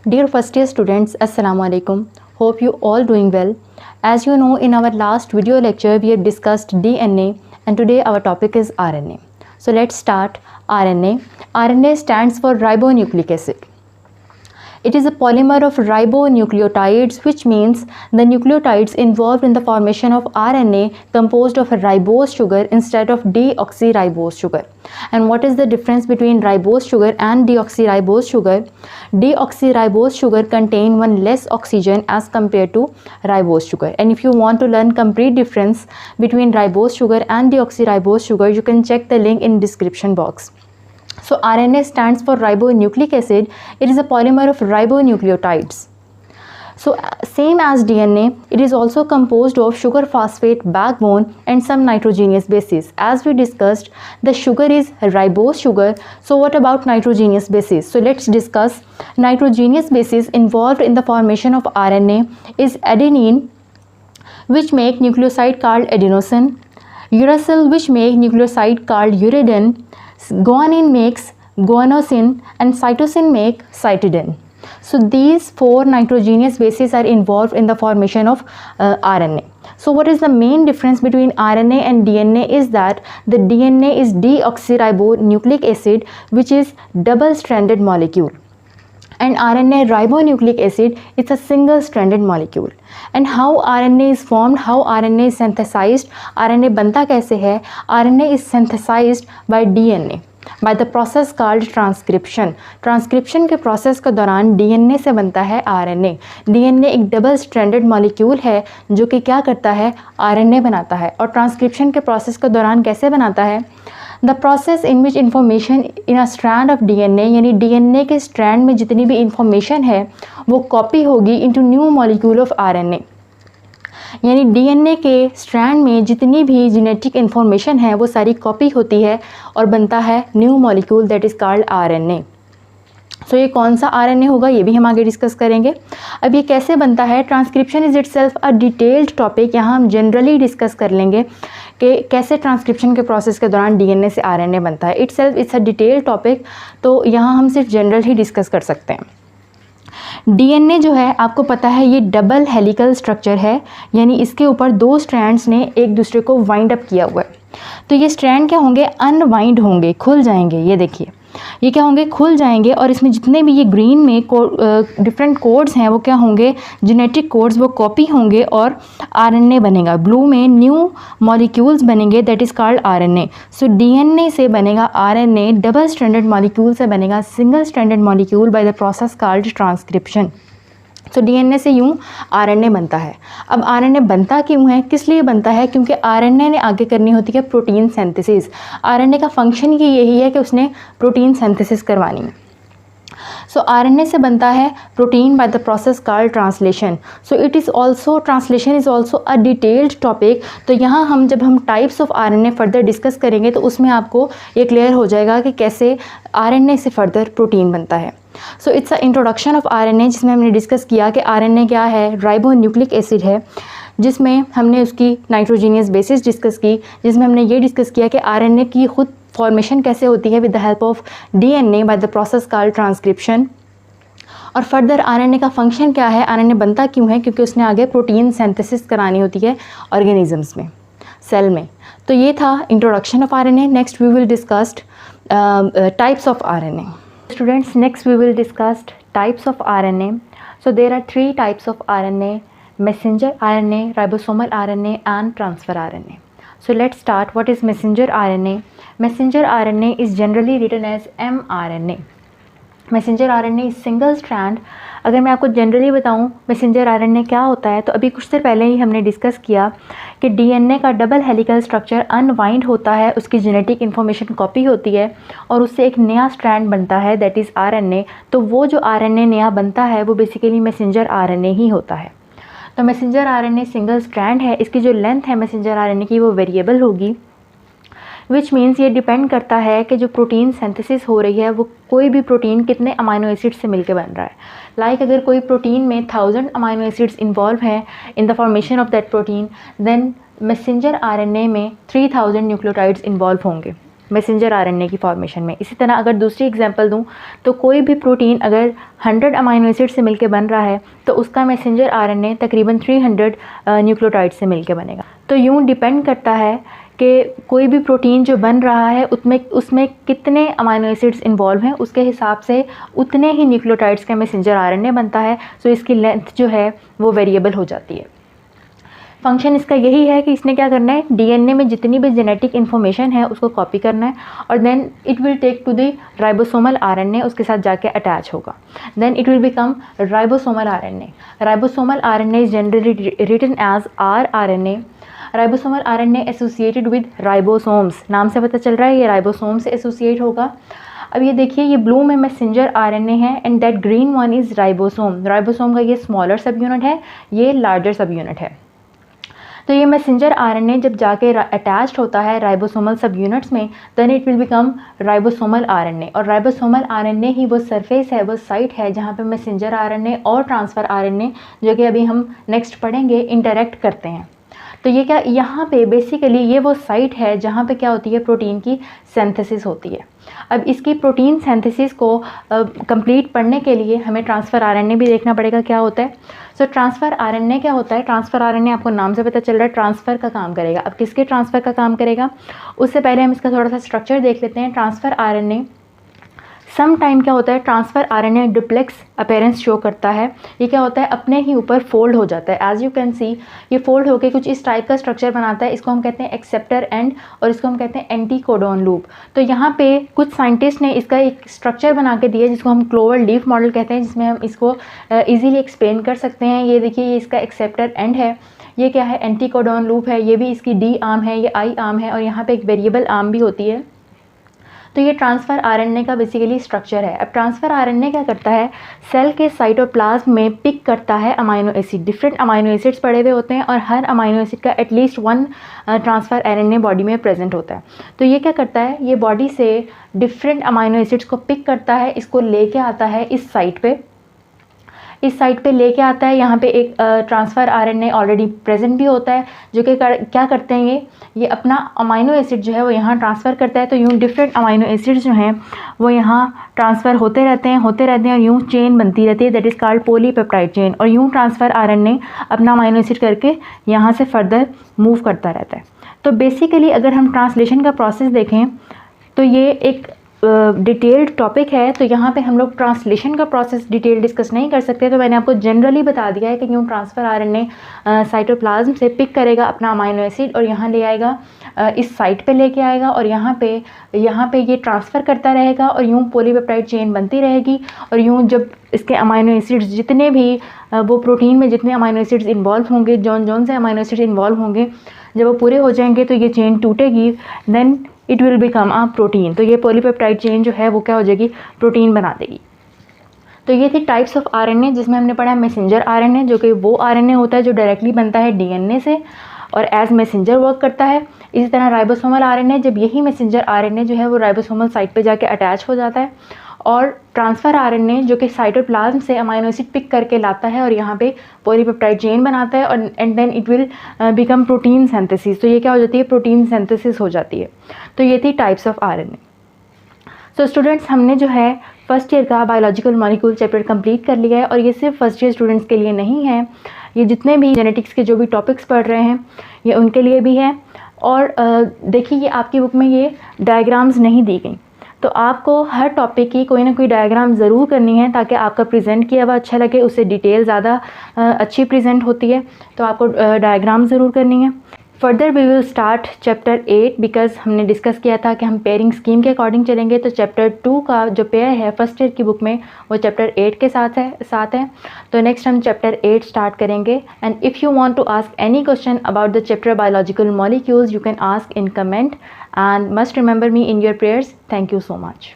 Dear first year students, Assalamu alaikum. Hope you all doing well. As you know, in our last video lecture we have discussed DNA and today our topic is RNA. So let's start RNA. RNA stands for ribonucleic acid. It is a polymer of ribonucleotides, which means the nucleotides involved in the formation of RNA composed of a ribose sugar instead of deoxyribose sugar. And what is the difference between ribose sugar and deoxyribose sugar? Deoxyribose sugar contain one less oxygen as compared to ribose sugar. And if you want to learn complete difference between ribose sugar and deoxyribose sugar, you can check the link in description box. So RNA stands for ribonucleic acid. It is a polymer of ribonucleotides. So same as DNA, it is also composed of sugar phosphate backbone and some nitrogenous bases. As we discussed, the sugar is ribose sugar. So what about nitrogenous bases? So let's discuss. Nitrogenous bases involved in the formation of RNA is adenine, which make nucleoside called adenosine, uracil, which make nucleoside called uridine, guanine makes guanosine, and cytosine make cytidine. So these four nitrogenous bases are involved in the formation of RNA. So what is the main difference between RNA and DNA is that the DNA is deoxyribonucleic acid, which is double-stranded molecule, and RNA ribonucleic acid, it's a single-stranded molecule. And how RNA is formed, how RNA is synthesized, RNA बनता कैसे है? RNA is synthesized by DNA by the process called transcription. Transcription के process के दौरान DNA से बनता है RNA. DNA एक डबल स्ट्रैंडेड मॉलिक्यूल है जो कि क्या करता है? RNA बनाता है. और ट्रांसक्रिप्शन के प्रोसेस के दौरान कैसे बनाता है? The process in which information in a strand of DNA, यानी DNA के स्ट्रैंड में जितनी भी इंफॉर्मेशन है वो कॉपी होगी into new molecule of RNA. यानी DNA के स्ट्रैंड में जितनी भी जेनेटिक इंफॉर्मेशन है वो सारी कॉपी होती है और बनता है new molecule that is called RNA. सो ये कौन सा RNA होगा ये भी हम आगे डिस्कस करेंगे. अब ये कैसे बनता है? Transcription is itself a detailed topic. यहाँ हम जनरली डिस्कस कर लेंगे कि कैसे ट्रांसक्रिप्शन के प्रोसेस के दौरान DNA से RNA बनता है. Itself it's a detailed topic, तो यहाँ हम सिर्फ जनरल ही डिस्कस कर सकते हैं. DNA जो है आपको पता है ये डबल हेलिकल स्ट्रक्चर है, यानी इसके ऊपर दो स्ट्रैंड्स ने एक दूसरे को वाइंड अप किया हुआ है. तो ये स्ट्रैंड क्या होंगे? अनवाइंड होंगे, खुल जाएंगे. ये देखिए ये क्या होंगे? खुल जाएंगे. और इसमें जितने भी ये ग्रीन में डिफरेंट कोड्स हैं वो क्या होंगे? जेनेटिक कोड्स, वो कॉपी होंगे और RNA बनेगा. ब्लू में न्यू मॉलिक्यूल्स बनेंगे that is called RNA. So DNA से बनेगा RNA, डबल स्ट्रैंडेड मॉलिक्यूल से बनेगा single stranded molecule by the process called transcription. तो DNA से यूँ RNA बनता है. अब RNA बनता क्यों है? किस लिए बनता है? क्योंकि RNA ने आगे करनी होती है प्रोटीन सिंथेसिस. RNA का फंक्शन ही यही है कि उसने प्रोटीन सिंथेसिस करवानी है. सो RNA से बनता है protein by the process called translation. So it is also, translation is also a detailed topic. तो यहाँ हम जब हम types of RNA further discuss करेंगे तो उसमें आपको ये क्लियर हो जाएगा कि कैसे RNA से फर्दर प्रोटीन बनता है. So it's a introduction of RNA, जिसमें हमने डिस्कस किया कि RNA क्या है? राइबोन्यूक्लिक एसिड है, जिसमें हमने उसकी नाइट्रोजीनियस बेसिस डिस्कस की, जिसमें हमने ये डिस्कस किया कि RNA की खुद फॉर्मेशन कैसे होती है with the help of DNA by the process called transcription. और फर्दर RNA का फंक्शन क्या है? RNA बनता क्यों है? क्योंकि उसने आगे प्रोटीन सिंथेसिस करानी होती है ऑर्गेनिजम्स में, सेल में. तो ये था introduction of RNA. Next we will discuss types of RNA. Students, next we will discuss types of RNA. So there are three types of RNA: messenger RNA, ribosomal RNA and transfer RNA. So let's start. What is messenger RNA? Messenger RNA is generally written as mRNA. Messenger RNA is single strand. अगर मैं आपको generally बताऊं messenger RNA क्या होता है, तो अभी कुछ देर पहले ही हमने डिस्कस किया कि DNA का डबल हेलिकल स्ट्रक्चर अनवाइंड होता है, उसकी जेनेटिक इन्फॉर्मेशन कॉपी होती है और उससे एक नया स्ट्रैंड बनता है दैट इज़ RNA. तो वो जो RNA नया बनता है वो बेसिकली मैसेंजर RNA ही होता है. तो मैसेंजर RNA सिंगल स्ट्रैंड है. इसकी जो लेंथ है मैसेंजर RNA की वो वेरिएबल होगी, विच मीन्स ये डिपेंड करता है कि जो प्रोटीन सिंथेसिस हो रही है वो कोई भी प्रोटीन कितने अमाइनो एसिड से मिलकर बन रहा है. लाइक अगर कोई प्रोटीन में 1000 अमाइनो एसिड्स इन्वॉल्व हैं in the formation of that protein, then messenger RNA में 3000 न्यूक्लियोटाइड्स इन्वॉल्व होंगे. मैसेंजर आरएनए की फॉर्मेशन में। इसी तरह अगर दूसरी एग्जांपल दूं तो कोई भी प्रोटीन अगर 100 अमाइनो एसिड से मिलकर बन रहा है तो उसका मैसेंजर आरएनए तकरीबन 300 न्यूक्लियोटाइड से मिलकर बनेगा। तो यूँ डिपेंड करता है कि कोई भी प्रोटीन जो बन रहा है उसमें कितने अमाइनो एसिड्स इन्वॉल्व हैं, उसके हिसाब से उतने ही न्यूक्लियोटाइड्स का मैसेंजर आरएनए बनता है। सो इसकी लेंथ जो है वो वेरिएबल हो जाती है। फंक्शन इसका यही है कि इसने क्या करना है, डीएनए में जितनी भी जेनेटिक इन्फॉर्मेशन है उसको कॉपी करना है और then it will take to the ribosomal RNA, उसके साथ जाके अटैच होगा। Then it will become ribosomal RNA. Ribosomal RNA is generally written as rRNA. Ribosomal RNA associated with ribosomes, नाम से पता चल रहा है ये राइबोसोम से एसोसिएट होगा। अब ये देखिए ये ब्लू में मैसेंजर आरएनए है and that green one is ribosome. Ribosome का ये स्मॉलर सब यूनिट है, ये लार्जर सब यूनिट है। तो ये मैसेंजर आरएनए जब जाके अटैच्ड होता है राइबोसोमल सब यूनिट्स में, then it will become ribosomal RNA. और राइबोसोमल आरएनए ही वो सरफेस है, वो साइट है जहाँ पे मैसेंजर आरएनए और ट्रांसफ़र आरएनए, जो कि अभी हम नेक्स्ट पढ़ेंगे, इंटरेक्ट करते हैं। तो ये क्या, यहाँ पे बेसिकली ये वो साइट है जहाँ पे क्या होती है, प्रोटीन की सिंथेसिस होती है। अब इसकी प्रोटीन सिंथेसिस को कंप्लीट पढ़ने के लिए हमें ट्रांसफ़र आरएनए भी देखना पड़ेगा क्या होता है। सो ट्रांसफ़र आरएनए क्या होता है, ट्रांसफ़र आरएनए आपको नाम से पता चल रहा है ट्रांसफ़र का काम करेगा। अब किसके ट्रांसफ़र का काम करेगा, उससे पहले हम इसका थोड़ा सा स्ट्रक्चर देख लेते हैं। ट्रांसफ़र आरएनए सम टाइम क्या होता है, transfer RNA duplex appearance show करता है। ये क्या होता है, अपने ही ऊपर फोल्ड हो जाता है। एज यू कैन सी ये फोल्ड होकर कुछ इस टाइप का स्ट्रक्चर बनाता है। इसको हम कहते हैं एक्सेप्टर एंड और इसको हम कहते हैं एंटी कोडॉन लूप। तो यहाँ पे कुछ साइंटिस्ट ने इसका एक स्ट्रक्चर बना के दिया जिसको हम क्लोवर लीफ मॉडल कहते हैं, जिसमें हम इसको ईजिली एक्सप्लेन कर सकते हैं। ये देखिए ये इसका एक्सेप्टर एंड है, ये क्या है, एंटी कोडॉन लूप है, ये भी इसकी डी आर्म है, ये आई आर्म है और यहाँ पे एक वेरिएबल आर्म भी होती है। तो ये ट्रांसफ़र आरएनए का बेसिकली स्ट्रक्चर है। अब ट्रांसफ़र आरएनए क्या करता है, सेल के साइटोप्लाज्म में पिक करता है amino acid. Different amino acids पड़े हुए होते हैं और हर अमाइनो एसिड का at least one transfer RNA body में प्रेजेंट होता है। तो ये क्या करता है, ये बॉडी से डिफरेंट अमाइनो एसिड्स को पिक करता है, इसको लेके आता है इस साइट पे, इस साइट पे लेके आता है। यहाँ पे एक ट्रांसफ़र आरएनए ऑलरेडी प्रेजेंट भी होता है, जो कि क्या करते हैं, ये अपना अमाइनो एसिड जो है वो यहाँ ट्रांसफ़र करता है। तो यूँ डिफरेंट अमाइनो एसिड्स जो हैं वो यहाँ ट्रांसफ़र होते रहते हैं और यूँ चेन बनती रहती है, that is called polypeptide chain. और यूँ ट्रांसफ़र आरएनए अपना अमाइनो एसिड करके यहाँ से फर्दर मूव करता रहता है। तो बेसिकली अगर हम ट्रांसलेशन का प्रोसेस देखें तो ये एक डिटेल्ड टॉपिक है। तो यहाँ पे हम लोग ट्रांसलेशन का प्रोसेस डिटेल डिस्कस नहीं कर सकते। तो मैंने आपको जनरली बता दिया है कि यूँ ट्रांसफ़र आरएनए साइटोप्लाज्म से पिक करेगा अपना अमाइनो एसिड और यहाँ ले आएगा, इस साइट पे लेके आएगा और यहाँ पे ये ट्रांसफ़र करता रहेगा और यूँ पॉलीपेप्टाइड चेन बनती रहेगी। और यूँ जब इसके अमाइनो एसिड्स जितने भी वो प्रोटीन में जितने अमाइनो एसिड्स इन्वॉल्व होंगे, जौन से अमाइनो एसिड्स इन्वॉल्व होंगे, जब वो पूरे हो जाएंगे तो ये चेन टूटेगी, then it will become a protein. तो ये पॉलीपेप्टाइड चेन जो है वो क्या हो जाएगी, प्रोटीन बना देगी। तो ये थी टाइप्स ऑफ आरएनए, जिसमें हमने पढ़ा मैसेंजर आरएनए, जो कि वो आरएनए होता है जो डायरेक्टली बनता है डीएनए से और एज मैसेंजर वर्क करता है। इसी तरह राइबोसोमल आरएनए, जब यही मैसेंजर आरएनए जो है वो राइबोसोमल साइट पे जाके अटैच हो जाता है। और ट्रांसफ़र आरएनए जो कि साइटोप्लाज्म से अमाइनो एसिड पिक करके लाता है और यहाँ पे पॉलीपेप्टाइड चेन बनाता है और and then it will become protein synthesis. तो ये क्या हो जाती है, प्रोटीन सिंथेसिस हो जाती है। तो ये थी types of RNA. So students, हमने जो है फर्स्ट ईयर का बायोलॉजिकल मॉलिक्यूल चैप्टर कंप्लीट कर लिया है और ये सिर्फ फर्स्ट ईयर स्टूडेंट्स के लिए नहीं है, ये जितने भी जेनेटिक्स के जो भी टॉपिक्स पढ़ रहे हैं ये उनके लिए भी है। और देखिए ये आपकी बुक में ये डायग्राम्स नहीं दी गई, तो आपको हर टॉपिक की कोई ना कोई डायग्राम ज़रूर करनी है ताकि आपका प्रेजेंट किया हुआ अच्छा लगे, उससे डिटेल ज़्यादा अच्छी प्रेजेंट होती है। तो आपको डायग्राम ज़रूर करनी है। Further we will start chapter 8 because हमने डिस्कस किया था कि हम पेयरिंग स्कीम के अकॉर्डिंग चलेंगे। तो चैप्टर 2 का जो पेयर है फर्स्ट ईयर की बुक में वो चैप्टर 8 के साथ है। तो नेक्स्ट हम चैप्टर 8 स्टार्ट करेंगे। And if you want to ask any question about the chapter biological molecules you can ask in comment and must remember me in your prayers. Thank you so much.